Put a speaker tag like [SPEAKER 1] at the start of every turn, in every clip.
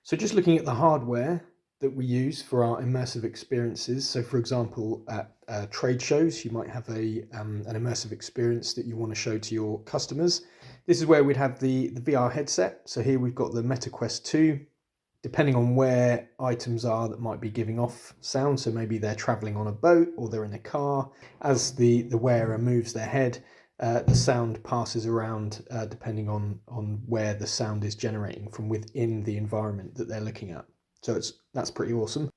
[SPEAKER 1] So just looking at the hardware that we use for our immersive experiences. So for example, at trade shows, you might have an immersive experience that you want to show to your customers. This is where we'd have the VR headset. So here we've got the Meta Quest 2. Depending on where items are that might be giving off sound, so maybe they're traveling on a boat or they're in a car, as the wearer moves their head, the sound passes around depending on where the sound is generating from within the environment that they're looking at. So that's pretty awesome.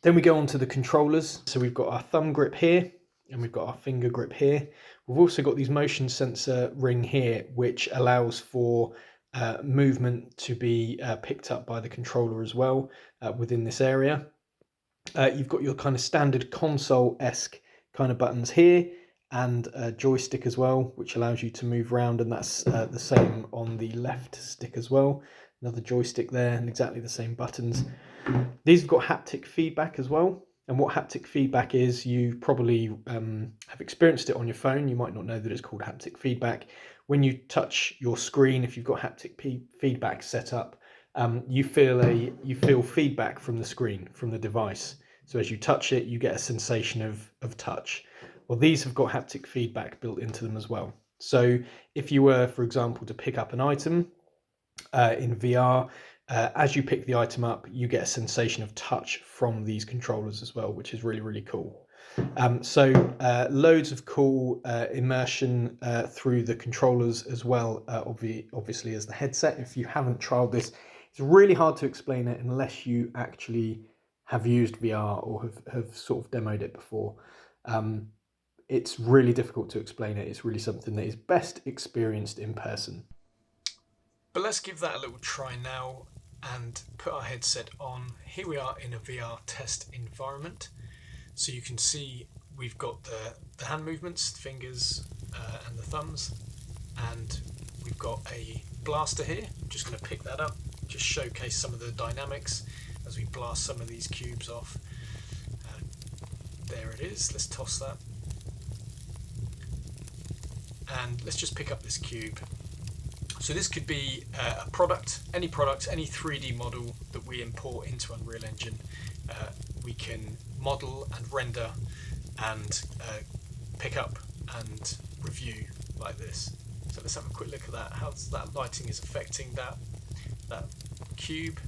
[SPEAKER 1] Then we go on to the controllers. So we've got our thumb grip here and we've got our finger grip here. We've also got these motion sensor ring here, which allows for movement to be picked up by the controller as well within this area. You've got your kind of standard console-esque kind of buttons here and a joystick as well, which allows you to move around, and that's the same on the left stick as well. Another joystick there and exactly the same buttons. These have got haptic feedback as well. And what haptic feedback is, you probably have experienced it on your phone. You might not know that it's called haptic feedback. When you touch your screen, if you've got haptic feedback set up, you feel feedback from the screen, from the device. So as you touch it, you get a sensation of touch. Well, these have got haptic feedback built into them as well. So if you were, for example, to pick up an item in VR, as you pick the item up, you get a sensation of touch from these controllers as well, which is really, really cool. So loads of cool immersion through the controllers as well, obviously as the headset. If you haven't trialed this, it's really hard to explain it unless you actually have used VR or have sort of demoed it before. It's really difficult to explain it. It's really something that is best experienced in person.
[SPEAKER 2] But let's give that a little try now and put our headset on. Here we are in a VR test environment. So you can see we've got the hand movements, the fingers and the thumbs, and we've got a blaster here. I'm just going to pick that up, just showcase some of the dynamics as we blast some of these cubes off. There it is. Let's toss that. And let's just pick up this cube. So this could be a product, any 3D model that we import into Unreal Engine. We can model and render and pick up and review like this. So let's have a quick look at that, how that lighting is affecting that cube.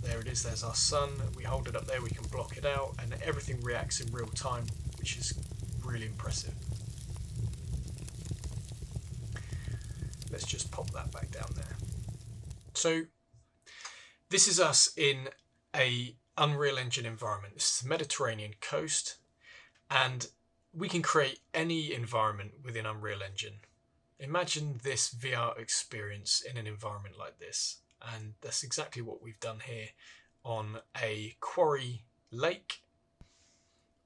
[SPEAKER 2] There it is, there's our sun. We hold it up there, we can block it out, and everything reacts in real time, which is really impressive. Let's just pop that back down there. So this is us in a Unreal Engine environment. This is the Mediterranean coast, and we can create any environment within Unreal Engine. Imagine this VR experience in an environment like this, and that's exactly what we've done here on a quarry lake.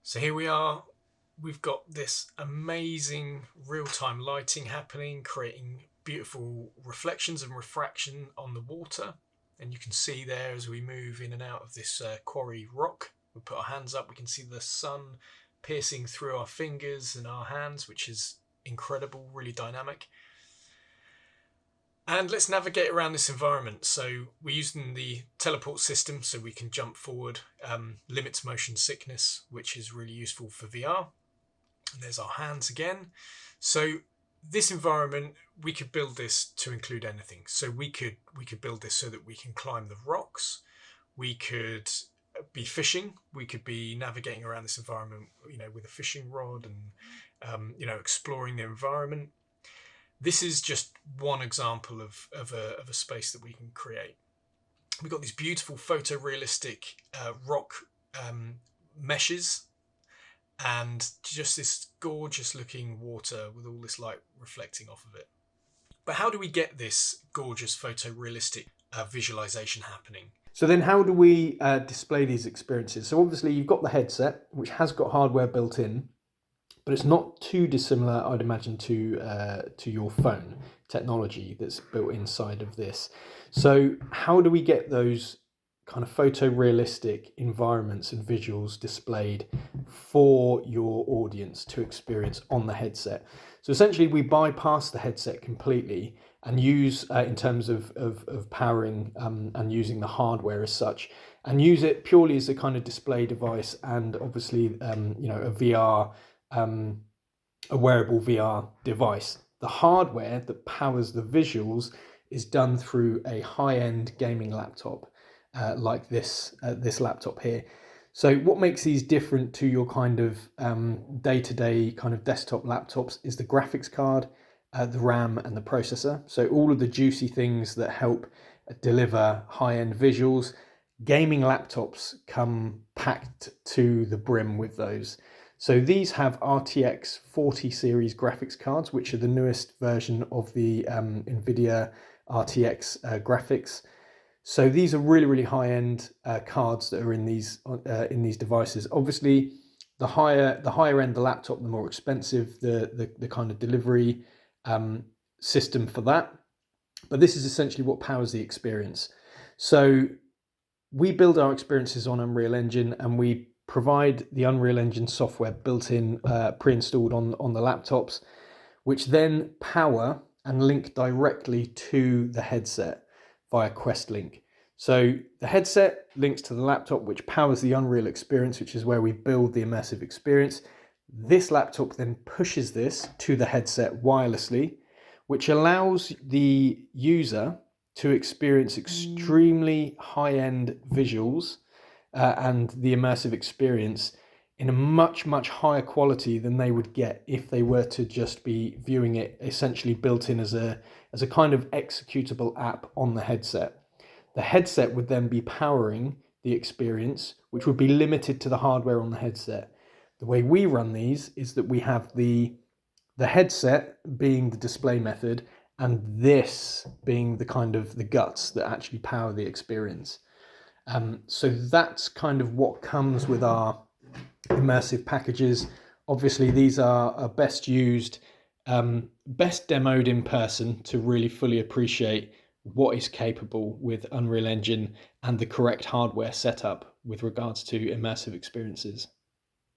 [SPEAKER 2] So here we are. We've got this amazing real-time lighting happening, creating beautiful reflections and refraction on the water, and you can see there as we move in and out of this quarry rock, we put our hands up, we can see the sun piercing through our fingers and our hands, which is incredible, really dynamic. And let's navigate around this environment. So we're using the teleport system so we can jump forward, limits motion sickness, which is really useful for VR. And there's our hands again. So this environment, we could build this to include anything. So we could build this so that we can climb the rocks. We could be fishing. We could be navigating around this environment, with a fishing rod and, exploring the environment. This is just one example of a space that we can create. We've got these beautiful photorealistic rock meshes, and just this gorgeous looking water with all this light reflecting off of it. But how do we get this gorgeous photorealistic visualization happening?
[SPEAKER 1] So then how do we display these experiences? So obviously you've got the headset, which has got hardware built in, but it's not too dissimilar, I'd imagine, to your phone technology that's built inside of this. So how do we get those kind of photorealistic environments and visuals displayed for your audience to experience on the headset? So essentially we bypass the headset completely, and use in terms of powering and using the hardware as such, and use it purely as a kind of display device, and obviously a VR, a wearable VR device. The hardware that powers the visuals is done through a high-end gaming laptop, like this laptop here. So what makes these different to your kind of day-to-day kind of desktop laptops is the graphics card, the RAM, and the processor. So all of the juicy things that help deliver high-end visuals. Gaming laptops come packed to the brim with those. So these have RTX 40 series graphics cards, which are the newest version of the NVIDIA RTX graphics. So these are really, really high-end cards that are in these devices. Obviously, the higher end the laptop, the more expensive the kind of delivery system for that. But this is essentially what powers the experience. So we build our experiences on Unreal Engine, and we provide the Unreal Engine software built in, pre-installed on the laptops, which then power and link directly to the headset via Quest Link. So the headset links to the laptop, which powers the Unreal experience, which is where we build the immersive experience. This laptop then pushes this to the headset wirelessly, which allows the user to experience extremely high-end visuals and the immersive experience in a much, much higher quality than they would get if they were to just be viewing it essentially built in as a kind of executable app on the headset. The headset would then be powering the experience, which would be limited to the hardware on the headset. The way we run these is that we have the headset being the display method, and this being the kind of the guts that actually power the experience. So that's kind of what comes with our immersive packages. Obviously, these are best used, best demoed in person to really fully appreciate what is capable with Unreal Engine and the correct hardware setup with regards to immersive experiences.